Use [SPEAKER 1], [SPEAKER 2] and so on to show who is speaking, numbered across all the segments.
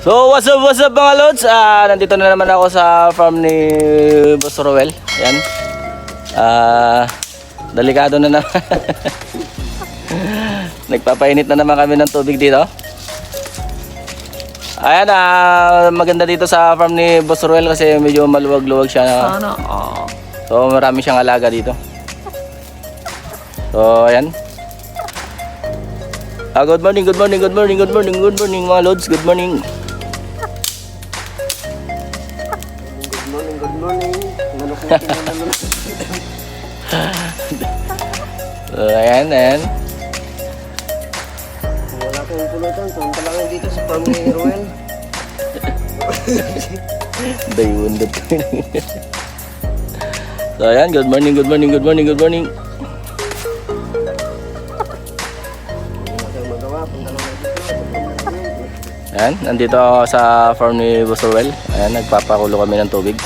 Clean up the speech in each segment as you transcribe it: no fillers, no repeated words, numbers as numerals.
[SPEAKER 1] So what's up mga lods? Nandito na naman ako sa farm ni Boss Roel. Ayan. Delikado na naman. Nagpapainit na naman kami ng tubig dito. Ayan, maganda dito sa farm ni Boss Roel kasi medyo maluwag-luwag siya.
[SPEAKER 2] Sana.
[SPEAKER 1] So marami siyang alaga dito. So ayan. Good morning mga lods. Good morning.
[SPEAKER 2] Good morning. Manok na kinanaman.
[SPEAKER 1] So ayan.
[SPEAKER 2] Wala kang pulutan. Punta lang dito sa farm ni Roel.
[SPEAKER 1] Dayundot. So ayan, good morning.
[SPEAKER 2] Wala kang magawa. Punta lang dito sa farm ni Roel.
[SPEAKER 1] Ayan, nandito ako sa farm ni Boss Roel. Ayan, nagpapakulo kami ng tubig.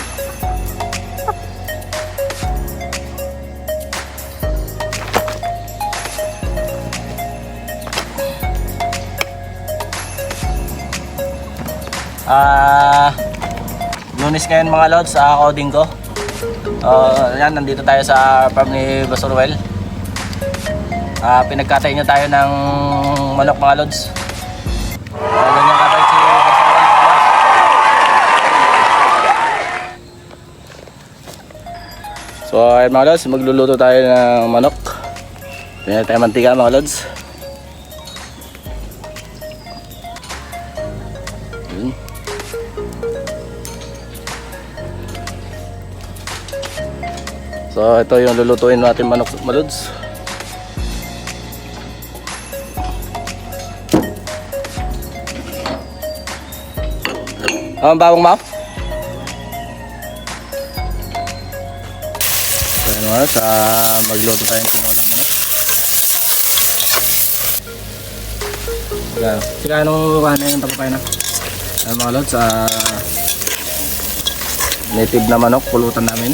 [SPEAKER 1] Lunes ngayon mga lods, coding ko. Ayan, nandito tayo sa farm ni Boss Roel. Pinagkatay niya tayo ng manok mga lods. Ganyan kabait si Boss Roel. So ayan mga lods, magluluto tayo ng manok. Pinag tayo mantika mga lods. Yun. So ito yung lulutuin natin manok mga lods. Ang bawang map. So yun mga lods, magluto tayo ng manok. Sika anong kanin yung tapos tayo na? Mga lods, native na manok, pulutan namin.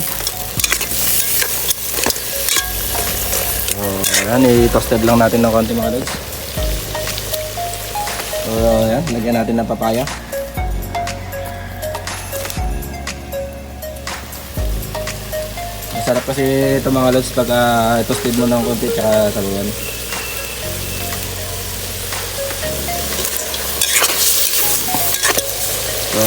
[SPEAKER 1] So yan, i-toasted lang natin ng konti mga lods. So yan, lagyan natin ng papaya. Masarap kasi ito mga lods pag toasted mo ng konti tsaka sabawan. So